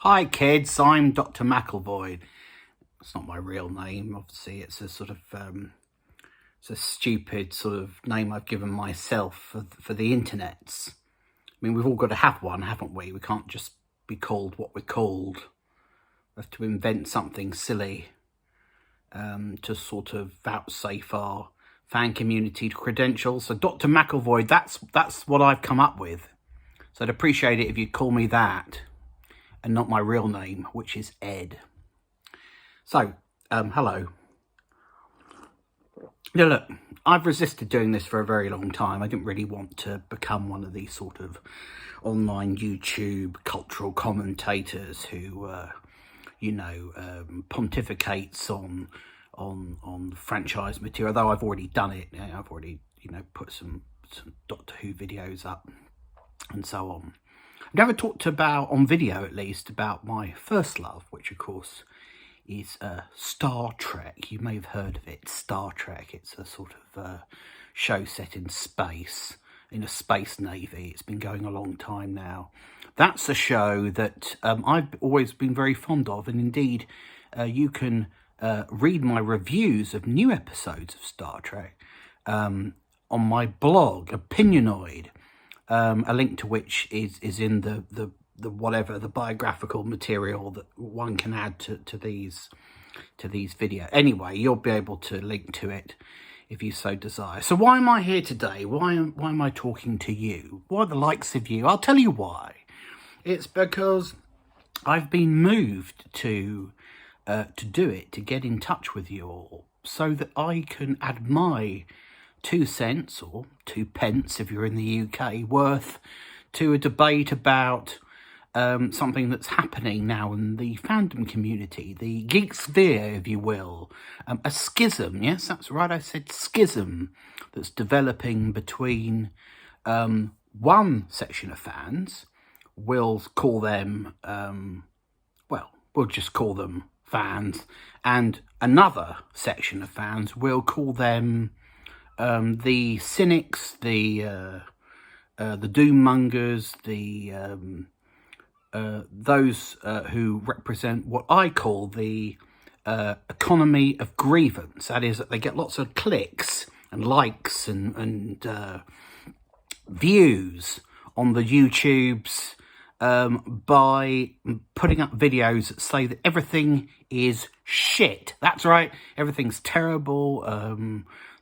Hi kids, I'm Dr. Macclevoid. It's not my real name, obviously. It's a sort of it's a stupid sort of name I've given myself for the internets. I mean, we've all got to have one, haven't we? We can't just be called what we're called. We have to invent something silly to sort of vouchsafe our fan community credentials. So Dr. Macclevoid, that's what I've come up with. So I'd appreciate it if you'd call me that and not my real name, which is Ed. So, hello. Now look, I've resisted doing this for a very long time. I didn't really want to become one of these sort of online YouTube cultural commentators who, pontificates on franchise material, although I've already done it. I've already, put some Doctor Who videos up and so on. I've never talked about, on video at least, about my first love, which of course is Star Trek. You may have heard of it, Star Trek. It's a sort of show set in space, in a space navy. It's been going a long time now. That's a show that I've always been very fond of, and indeed you can read my reviews of new episodes of Star Trek on my blog, Opinionoid. A link to which is in the biographical material that one can add to these videos. Anyway, you'll be able to link to it if you so desire. So why am I here today? Why am I talking to you? Why the likes of you? I'll tell you why. It's because I've been moved to do it, to get in touch with you all, so that I can add my 2 cents or 2 pence if you're in the UK worth to a debate about something that's happening now in the fandom community, the geek sphere, if you will, a schism. Yes, that's right, I said schism, that's developing between one section of fans. We'll call them we'll just call them fans, and another section of fans, we'll call them the cynics, the doom mongers, those who represent what I call the economy of grievance. That is, that they get lots of clicks and likes and views on the YouTubes by putting up videos that say that everything is shit. That's right, everything's terrible.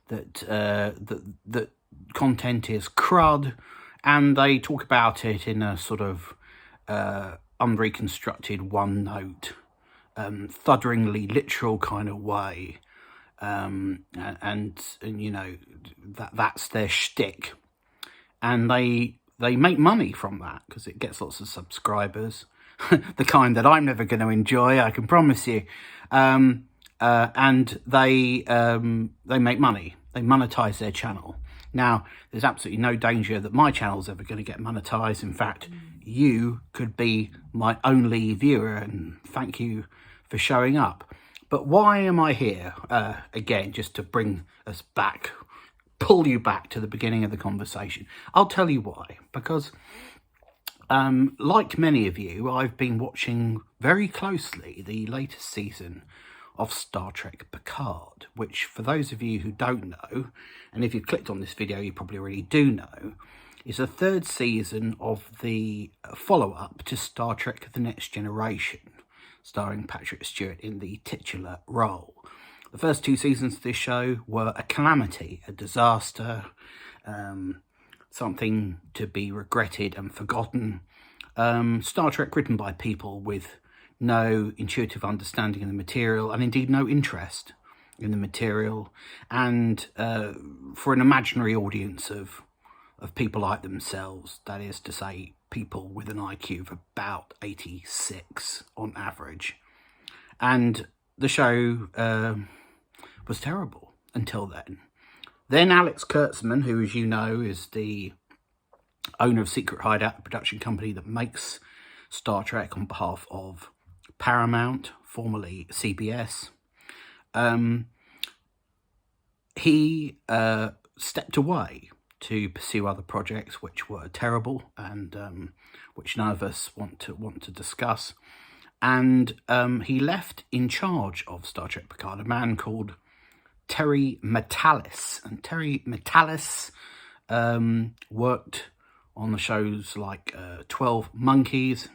That content is crud, and they talk about it in a sort of unreconstructed, one-note, thudderingly literal kind of way, and that's their shtick, and they make money from that because it gets lots of subscribers, the kind that I'm never going to enjoy, I can promise you. And they make money. They monetize their channel. Now, there's absolutely no danger that my channel's ever going to get monetized. In fact, you could be my only viewer, and thank you for showing up. But why am I here? Again, just to bring us back, pull you back to the beginning of the conversation. I'll tell you why. Because like many of you, I've been watching very closely the latest season of Star Trek Picard, which, for those of you who don't know, and if you've clicked on this video you probably already do know, is the 3rd season of the follow-up to Star Trek The Next Generation, starring Patrick Stewart in the titular role. The first 2 seasons of this show were a calamity, a disaster, something to be regretted and forgotten. Star Trek written by people with no intuitive understanding of the material, and indeed no interest in the material, and for an imaginary audience of people like themselves, that is to say, people with an IQ of about 86 on average. And the show was terrible until then. Then Alex Kurtzman, who, as you know, is the owner of Secret Hideout, the production company that makes Star Trek on behalf of Paramount, formerly CBS, he stepped away to pursue other projects which were terrible and which none of us want to discuss. And he left in charge of Star Trek Picard a man called Terry Matalas. And Terry Matalas worked on the shows like 12 Monkeys.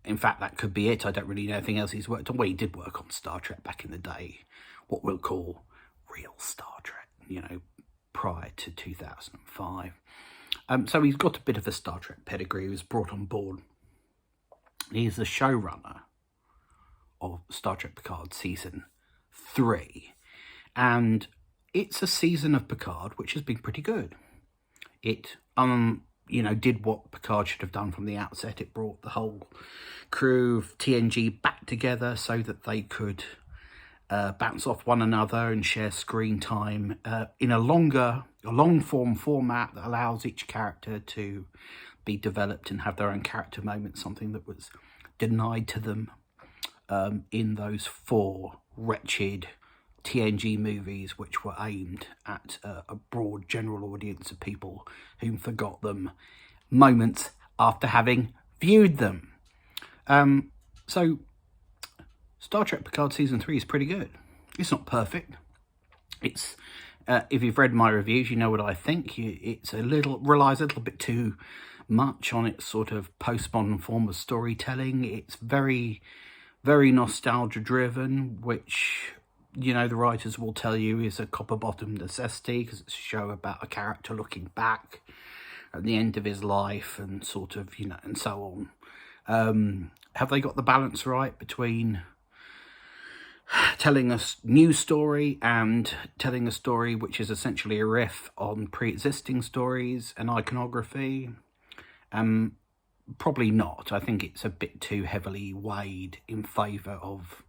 In fact, that could be it. I don't really know anything else he's worked on. Well, he did work on Star Trek back in the day, what we'll call real Star Trek, you know, prior to 2005. So he's got a bit of a Star Trek pedigree. He was brought on board. He's the showrunner of Star Trek Picard Season 3. And it's a season of Picard which has been pretty good. It, you know, did what Picard should have done from the outset. It brought the whole crew of TNG back together so that they could bounce off one another and share screen time in a long-form format that allows each character to be developed and have their own character moments, something that was denied to them in those 4 wretched TNG movies which were aimed at a broad general audience of people who forgot them moments after having viewed them. So Star Trek Picard Season 3 is pretty good. It's not perfect. It's if you've read my reviews, you know what I think. It's relies a little bit too much on its sort of postmodern form of storytelling. It's very, very nostalgia driven, which, you know, the writers will tell you is a copper-bottom necessity because it's a show about a character looking back at the end of his life and sort of, you know, and so on. Have they got the balance right between telling a new story and telling a story which is essentially a riff on pre-existing stories and iconography? Probably not. I think it's a bit too heavily weighed in favour of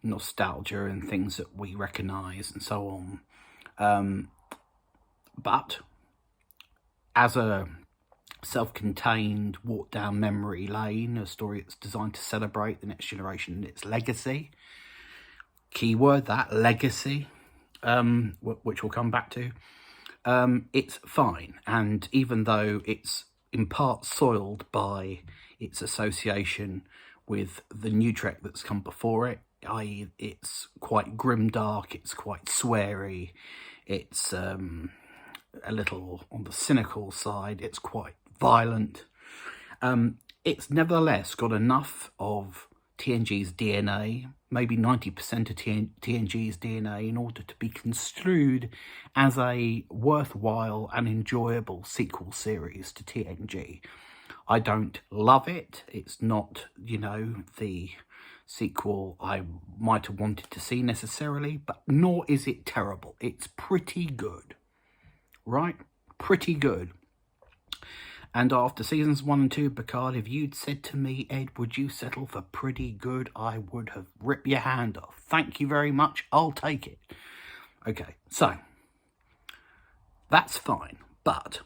nostalgia and things that we recognise and so on. But as a self-contained walk down memory lane, a story that's designed to celebrate the next generation and its legacy, keyword that, legacy, which we'll come back to, it's fine. And even though it's in part soiled by its association with the new Trek that's come before it, i.e. it's quite grimdark, it's quite sweary, it's a little on the cynical side, it's quite violent. It's nevertheless got enough of TNG's DNA, maybe 90% of TNG's DNA, in order to be construed as a worthwhile and enjoyable sequel series to TNG. I don't love it. It's not, you know, the sequel I might have wanted to see necessarily, but nor is it terrible. It's pretty good, right? Pretty good. And after seasons 1 and 2 of Picard, if you'd said to me, Ed, would you settle for pretty good? I would have ripped your hand off. Thank you very much. I'll take it. Okay, so that's fine. But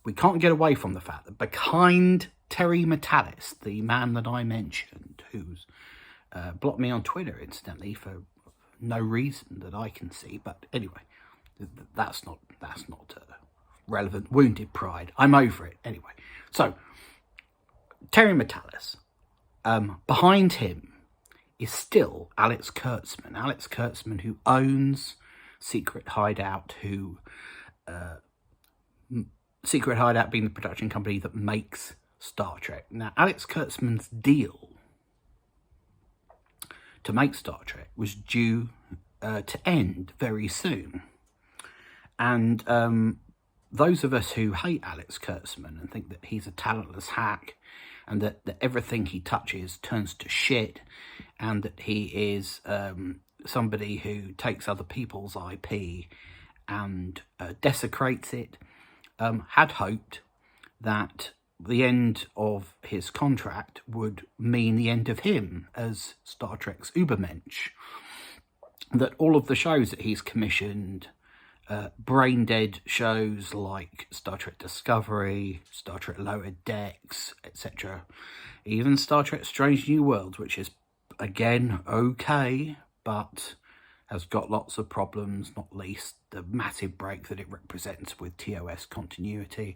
we can't get away from the fact that behind Terry Matalas, the man that I mentioned, who's blocked me on Twitter, incidentally, for no reason that I can see. But anyway, that's not relevant. Wounded pride. I'm over it. Anyway, so Terry Matalas. Behind him is still Alex Kurtzman. Alex Kurtzman, who owns Secret Hideout, Secret Hideout being the production company that makes Star Trek. Now, Alex Kurtzman's deal to make Star Trek was due to end very soon. And those of us who hate Alex Kurtzman and think that he's a talentless hack and that everything he touches turns to shit and that he is somebody who takes other people's IP and desecrates it, had hoped that the end of his contract would mean the end of him as Star Trek's Ubermensch. That all of the shows that he's commissioned, brain-dead shows like Star Trek Discovery, Star Trek Lower Decks, etc. Even Star Trek Strange New Worlds, which is, again, okay, but has got lots of problems, not least the massive break that it represents with TOS continuity.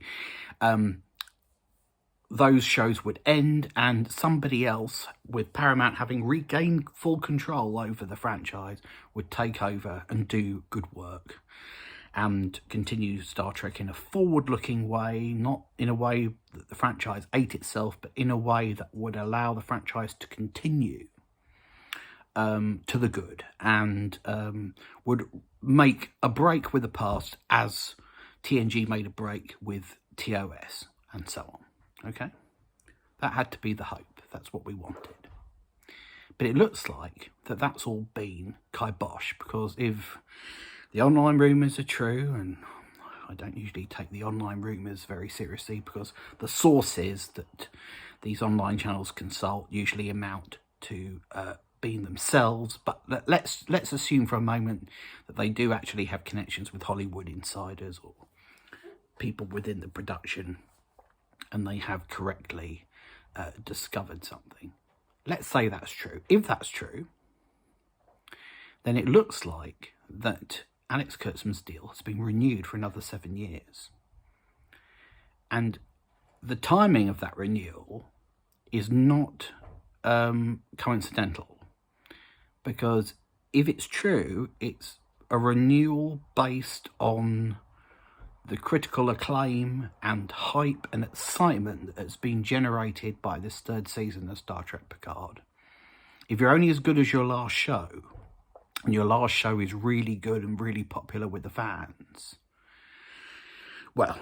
those shows would end and somebody else, with Paramount having regained full control over the franchise, would take over and do good work and continue Star Trek in a forward-looking way, not in a way that the franchise ate itself, but in a way that would allow the franchise to continue to the good, and would make a break with the past as TNG made a break with TOS and so on. Okay, that had to be the hope. That's what we wanted. But it looks like that's all been kibosh, because if the online rumours are true, and I don't usually take the online rumours very seriously because the sources that these online channels consult usually amount to being themselves, but let's assume for a moment that they do actually have connections with Hollywood insiders or people within the production, and they have correctly discovered something. Let's say that's true. If that's true, then it looks like that Alex Kurtzman's deal has been renewed for another 7 years. And the timing of that renewal is not coincidental, because if it's true, it's a renewal based on the critical acclaim and hype and excitement that has been generated by this third season of Star Trek Picard. If you're only as good as your last show, and your last show is really good and really popular with the fans, well,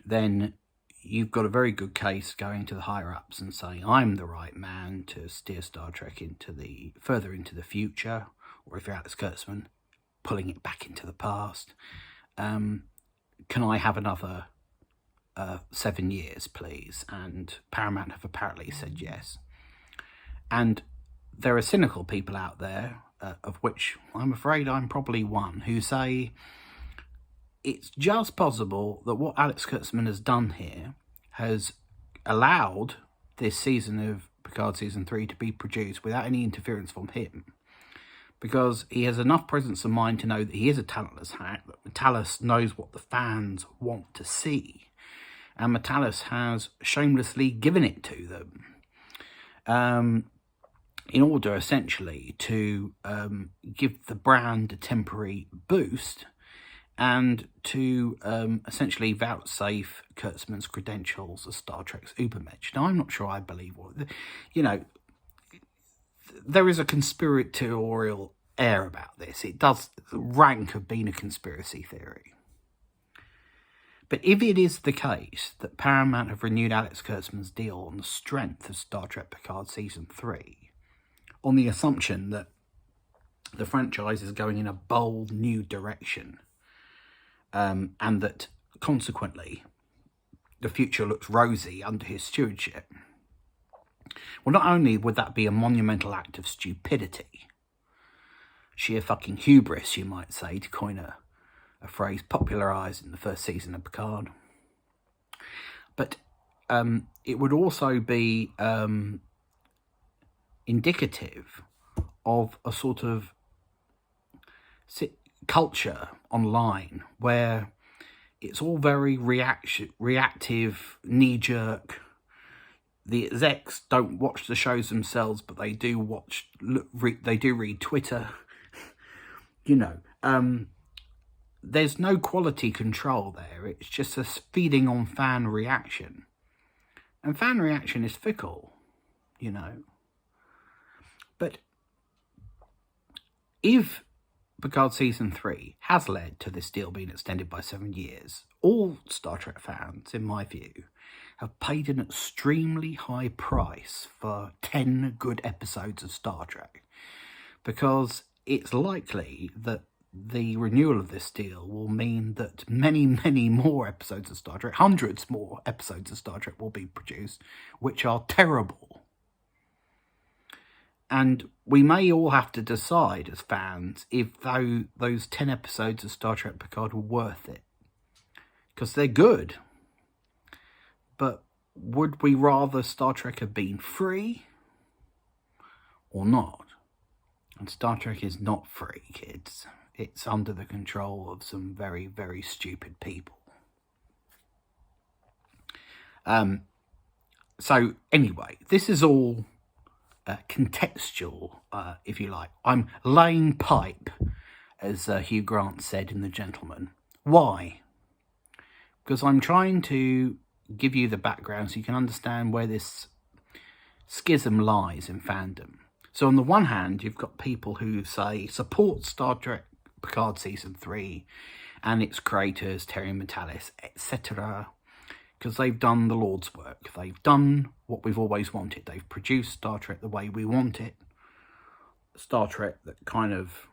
then you've got a very good case going to the higher-ups and saying, I'm the right man to steer Star Trek further into the future, or if you're Alex Kurtzman, pulling it back into the past. Can I have another 7 years, please? And Paramount have apparently said yes. And there are cynical people out there, of which I'm afraid I'm probably one, who say it's just possible that what Alex Kurtzman has done here has allowed this season of Picard Season 3 to be produced without any interference from him, because he has enough presence of mind to know that he is a talentless hack, that Metalis knows what the fans want to see, and Metalis has shamelessly given it to them in order essentially to give the brand a temporary boost and to essentially vouchsafe Kurtzman's credentials as Star Trek's Ubermensch. Now, I'm not sure I believe there is a conspiratorial air about this. It does rank of being a conspiracy theory. But if it is the case that Paramount have renewed Alex Kurtzman's deal on the strength of Star Trek Picard Season 3, on the assumption that the franchise is going in a bold new direction, and that consequently the future looks rosy under his stewardship, well, not only would that be a monumental act of stupidity, sheer fucking hubris, you might say, to coin a phrase popularised in the first season of Picard, but it would also be indicative of a sort of culture online where it's all very reactive, knee-jerk. The execs don't watch the shows themselves, but they do read Twitter. There's no quality control there. It's just a feeding on fan reaction, and fan reaction is fickle, But if Picard Season 3 has led to this deal being extended by 7 years, all Star Trek fans, in my view, have paid an extremely high price for 10 good episodes of Star Trek, because it's likely that the renewal of this deal will mean that many, many more episodes of Star Trek, hundreds more episodes of Star Trek will be produced, which are terrible. And we may all have to decide as fans if those 10 episodes of Star Trek Picard were worth it. Because they're good. But would we rather Star Trek have been free or not? And Star Trek is not free, kids. It's under the control of some very, very stupid people. So anyway, this is all contextual, if you like. I'm laying pipe, as Hugh Grant said in The Gentleman. Why? Because I'm trying to give you the background so you can understand where this schism lies in fandom. So on the one hand, you've got people who say support Star Trek Picard Season 3 and its creators, Terry Matalas, etc., because they've done the Lord's work. They've done what we've always wanted. They've produced Star Trek the way we want it. Star Trek that kind of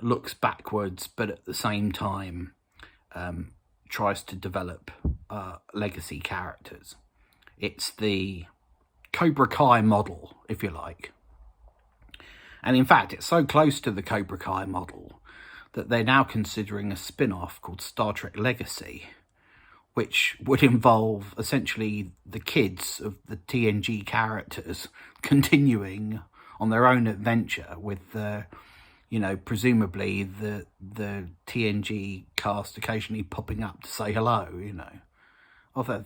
looks backwards, but at the same time tries to develop legacy characters. It's the Cobra Kai model, if you like. And in fact, it's so close to the Cobra Kai model that they're now considering a spin-off called Star Trek Legacy, which would involve essentially the kids of the TNG characters continuing on their own adventure with presumably the TNG cast occasionally popping up to say hello, Although,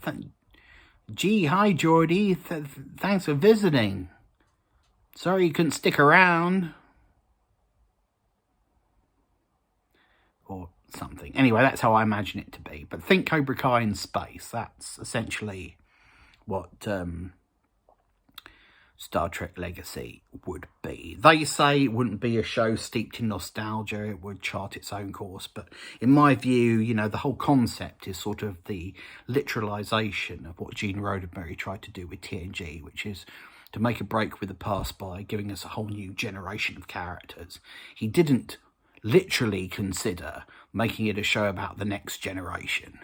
gee, hi, Geordie. Thanks for visiting. Sorry you couldn't stick around. Or something. Anyway, that's how I imagine it to be. But think Cobra Kai in space. That's essentially what Star Trek Legacy would be. They say it wouldn't be a show steeped in nostalgia. It would chart its own course. But in my view, the whole concept is sort of the literalization of what Gene Roddenberry tried to do with TNG, which is to make a break with the past by giving us a whole new generation of characters. He didn't literally consider making it a show about the next generation.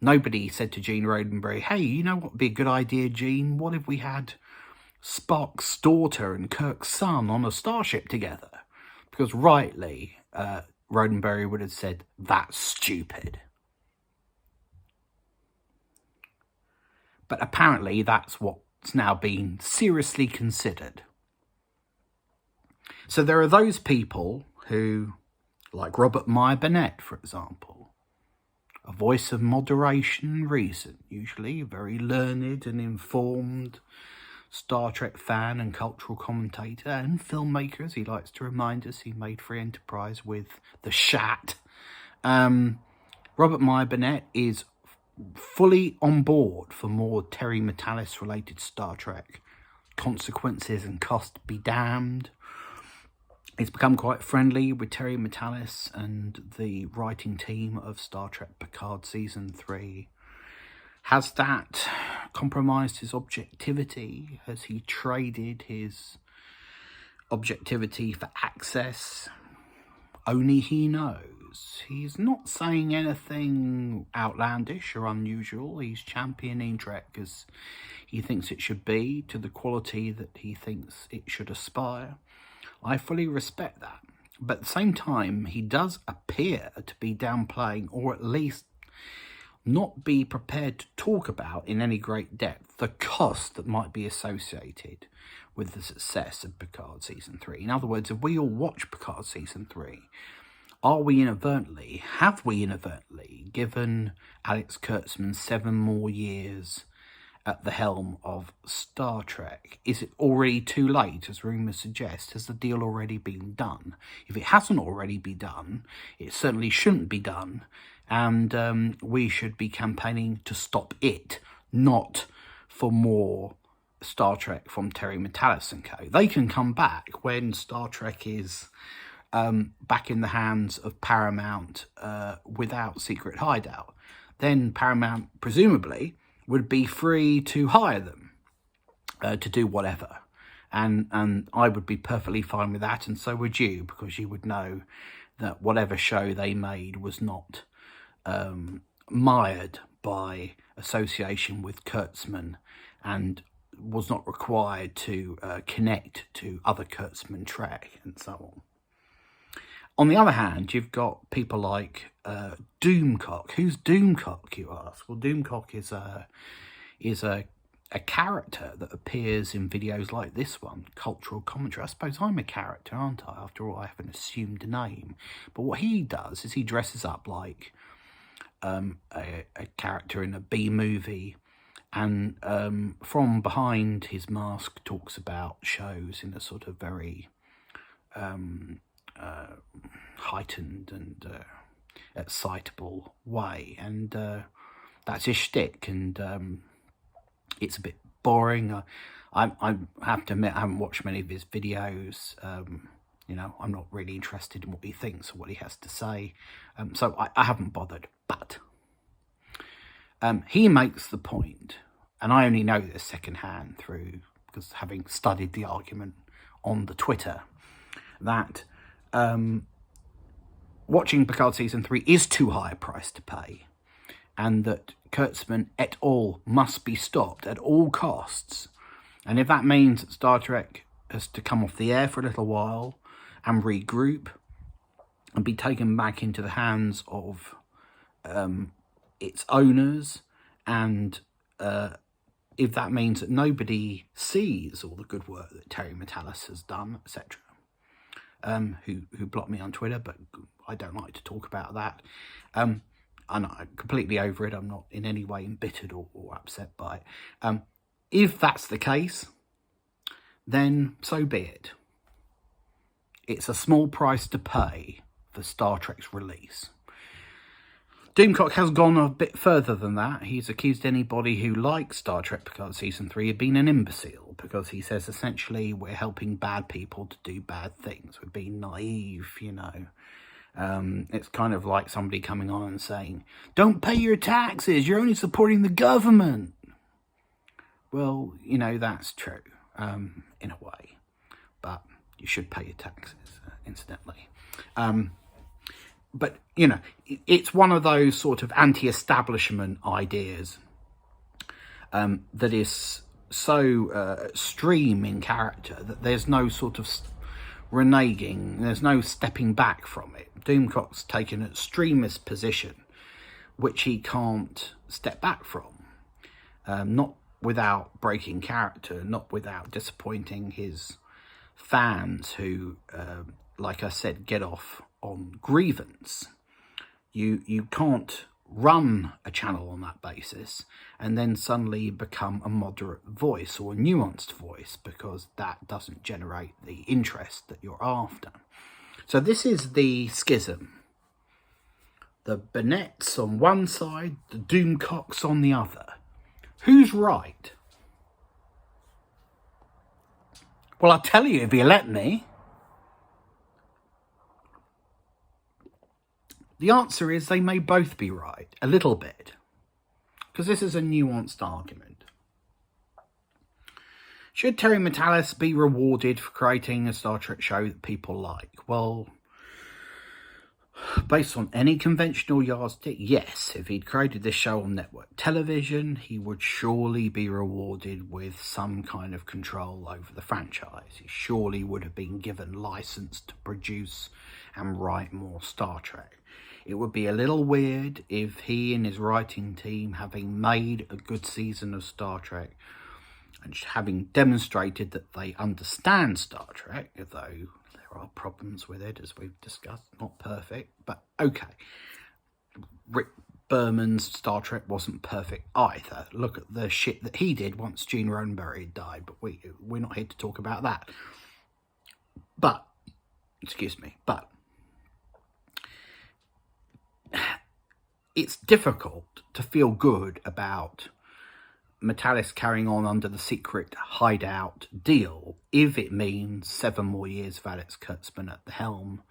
Nobody said to Gene Roddenberry, hey, you know what would be a good idea, Gene? What if we had Spock's daughter and Kirk's son on a starship together? Because rightly, Roddenberry would have said, that's stupid. But apparently that's what's now being seriously considered. So there are those people who, like Robert Meyer Burnett, for example, a voice of moderation and reason, usually very learned and informed Star Trek fan and cultural commentator and filmmaker, as he likes to remind us. He made Free Enterprise with The Shat. Robert Meyer Burnett is fully on board for more Terry Matalas related Star Trek. Consequences and Cost be damned. He's become quite friendly with Terry Matalas and the writing team of Star Trek Picard Season 3. Has that compromised his objectivity? Has he traded his objectivity for access? Only he knows. He's not saying anything outlandish or unusual. He's championing Trek as he thinks it should be, to the quality that he thinks it should aspire. I fully respect that. But at the same time, he does appear to be downplaying, or at least not be prepared to talk about in any great depth, the cost that might be associated with the success of Picard Season 3. In other words, if we all watch Picard Season 3, have we inadvertently given Alex Kurtzman 7 more years at the helm of Star Trek? Is it already too late, as rumours suggest? Has the deal already been done? If it hasn't already been done, it certainly shouldn't be done, and we should be campaigning to stop it, not for more Star Trek from Terry Matalas and co. They can come back when Star Trek is back in the hands of Paramount without Secret Hideout. Then Paramount, presumably, would be free to hire them to do whatever. And I would be perfectly fine with that, and so would you, because you would know that whatever show they made was not mired by association with Kurtzman and was not required to connect to other Kurtzman Trek and so on. On the other hand, you've got people like Doomcock. Who's Doomcock, you ask? Well, Doomcock is a character that appears in videos like this one, cultural commentary. I suppose I'm a character, aren't I? After all, I have an assumed name. But what he does is he dresses up like a character in a B movie and from behind his mask talks about shows in a sort of very heightened and excitable way, and that's his shtick, and it's a bit boring. I have to admit I haven't watched many of his videos. You know, I'm not really interested in what he thinks or what he has to say, so I haven't bothered. But he makes the point, and I only know this secondhand through, because having studied the argument on the Twitter, that watching Picard Season 3 is too high a price to pay, and that Kurtzman et al. Must be stopped at all costs. And if that means that Star Trek has to come off the air for a little while and regroup and be taken back into the hands of its owners, and if that means that nobody sees all the good work that Terry Matalas has done, etc., who blocked me on Twitter, but I don't like to talk about that. I'm completely over it. I'm not in any way embittered or upset by it. If that's the case, then so be it. It's a small price to pay for Star Trek's release. Doomcock has gone a bit further than that. He's accused anybody who likes Star Trek Picard Season 3 of being an imbecile, because he says essentially we're helping bad people to do bad things. We're being naive, you know. It's kind of like somebody coming on and saying, don't pay your taxes, you're only supporting the government. Well, you know, that's true, in a way. But you should pay your taxes, incidentally. But, you know, it's one of those sort of anti-establishment ideas that is so extreme in character that there's no sort of reneging, there's no stepping back from it. Doomcock's taken an extremist position which he can't step back from, not without breaking character, not without disappointing his fans who, like I said, get off on grievance. You can't run a channel on that basis and then suddenly become a moderate voice or a nuanced voice, because that doesn't generate the interest that you're after. So this is the schism. The Burnetts on one side, the Doomcocks on the other. Who's right? Well, I'll tell you if you let me. The answer is they may both be right, a little bit, because this is a nuanced argument. Should Terry Matalas be rewarded for creating a Star Trek show that people like? Well, based on any conventional yardstick, yes. If he'd created this show on network television, he would surely be rewarded with some kind of control over the franchise. He surely would have been given license to produce and write more Star Trek. It would be a little weird if he and his writing team, having made a good season of Star Trek and having demonstrated that they understand Star Trek, although there are problems with it, as we've discussed, not perfect, but okay. Rick Berman's Star Trek wasn't perfect either. Look at the shit that he did once Gene Roddenberry had died, but we're not here to talk about that. But, but it's difficult to feel good about Matalas carrying on under the secret hideout deal if it means 7 more years of Alex Kurtzman at the helm,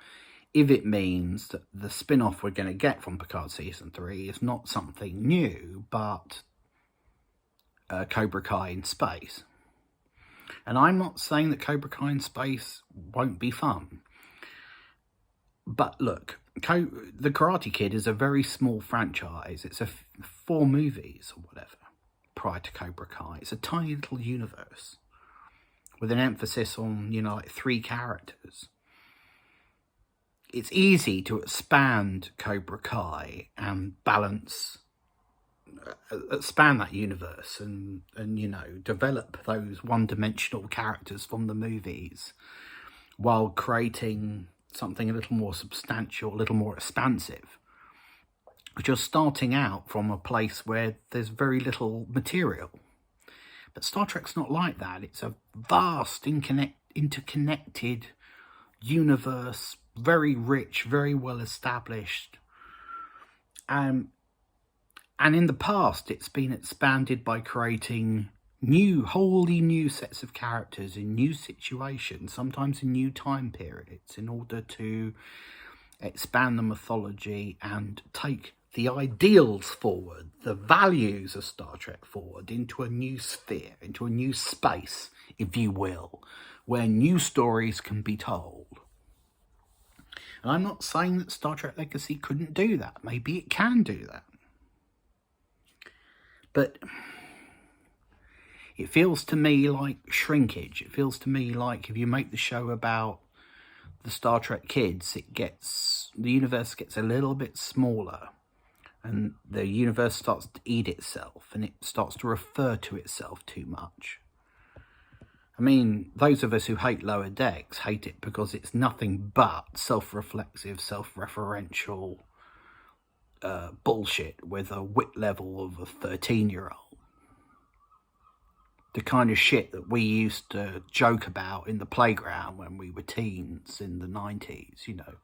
if it means that the spin-off we're going to get from Picard Season 3 is not something new, but Cobra Kai in space. And I'm not saying that Cobra Kai in space won't be fun. But look, The Karate Kid is a very small franchise. It's 4 movies or whatever prior to Cobra Kai. It's a tiny little universe with an emphasis on, you know, like 3 characters. It's easy to expand Cobra Kai and expand that universe and you know, develop those one-dimensional characters from the movies while creating something a little more substantial, a little more expansive. you're starting out from a place where there's very little material. But Star Trek's not like that. It's a vast, interconnected universe, very rich, very well established. And in the past, it's been expanded by creating wholly new sets of characters in new situations, sometimes in new time periods, in order to expand the mythology and take the ideals forward, the values of Star Trek forward into a new sphere, into a new space, if you will, where new stories can be told. And I'm not saying that Star Trek Legacy couldn't do that. Maybe it can do that. But it feels to me like shrinkage. It feels to me like if you make the show about the Star Trek kids, the universe gets a little bit smaller, and the universe starts to eat itself, and it starts to refer to itself too much. I mean, those of us who hate Lower Decks hate it because it's nothing but self-reflexive, self-referential bullshit with a wit level of a 13-year-old. The kind of shit that we used to joke about in the playground when we were teens in the 90s, you know.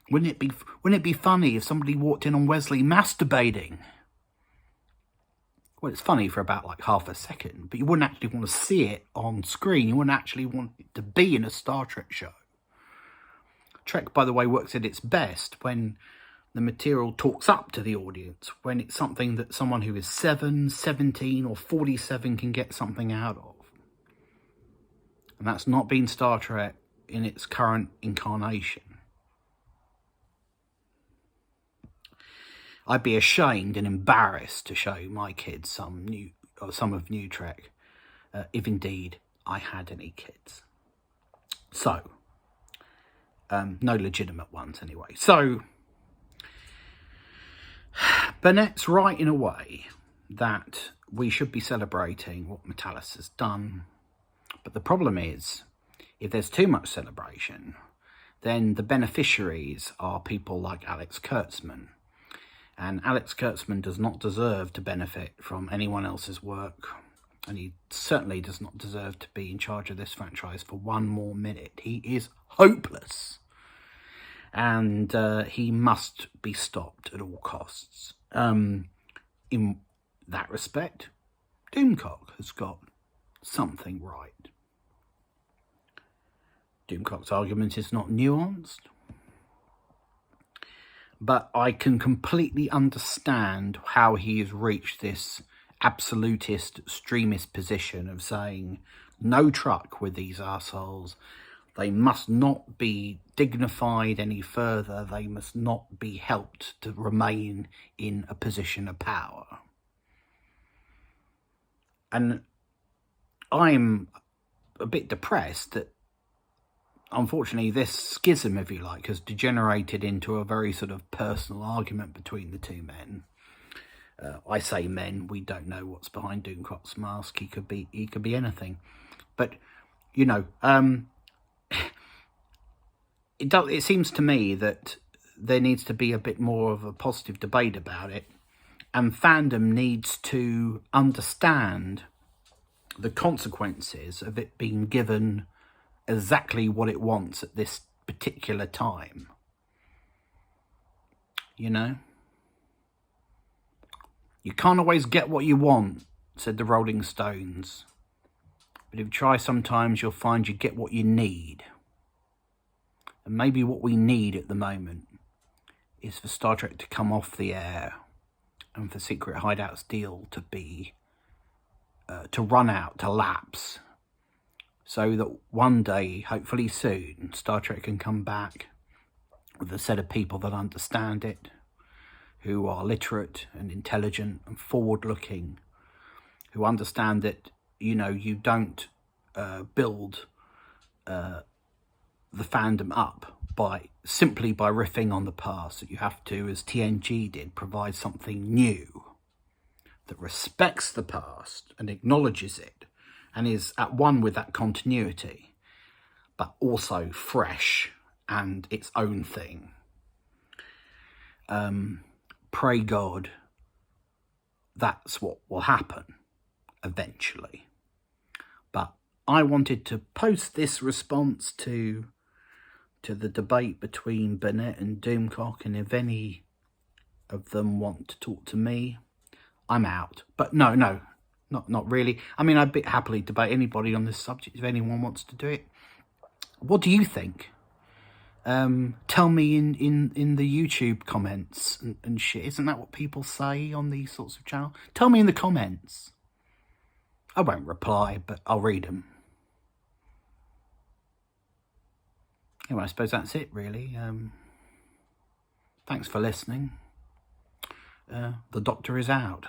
Wouldn't it be funny if somebody walked in on Wesley masturbating? Well, it's funny for about like half a second, but you wouldn't actually want to see it on screen. You wouldn't actually want it to be in a Star Trek show. Trek, by the way, works at its best when the material talks up to the audience, when it's something that someone who is 7, 17 or 47 can get something out of. And that's not been Star Trek in its current incarnation. I'd be ashamed and embarrassed to show my kids some of New Trek, if indeed I had any kids. So, no legitimate ones anyway. So, Burnett's right in a way that we should be celebrating what Metalis has done. But the problem is, if there's too much celebration, then the beneficiaries are people like Alex Kurtzman. And Alex Kurtzman does not deserve to benefit from anyone else's work. And he certainly does not deserve to be in charge of this franchise for one more minute. He is hopeless. And he must be stopped at all costs. In that respect, Doomcock has got something right. Doomcock's argument is not nuanced, but I can completely understand how he has reached this absolutist, extremist position of saying, no truck with these arseholes. They must not be dignified any further. They must not be helped to remain in a position of power. And I'm a bit depressed that, unfortunately, this schism, if you like, has degenerated into a very sort of personal argument between the two men. I say men. We don't know what's behind Doomcock's mask. He could be anything. But, you know, it seems to me that there needs to be a bit more of a positive debate about it, and fandom needs to understand the consequences of it being given exactly what it wants at this particular time. You know? You can't always get what you want, said the Rolling Stones. But if you try sometimes, you'll find you get what you need. And maybe what we need at the moment is for Star Trek to come off the air and for Secret Hideout's deal to be, to run out, to lapse, so that one day, hopefully soon, Star Trek can come back with a set of people that understand it, who are literate and intelligent and forward-looking, who understand that, you know, you don't build the fandom up simply by riffing on the past. That you have to, as TNG did, provide something new that respects the past and acknowledges it and is at one with that continuity, but also fresh and its own thing. pray God that's what will happen eventually. But I wanted to post this response to the debate between Burnett and Doomcock, and if any of them want to talk to me, I'm out. But no, not really. I mean, I'd happily debate anybody on this subject if anyone wants to do it. What do you think? Tell me in the YouTube comments and shit. Isn't that what people say on these sorts of channels? Tell me in the comments. I won't reply, but I'll read them. Anyway, I suppose that's it, really. Thanks for listening. The Doctor is out.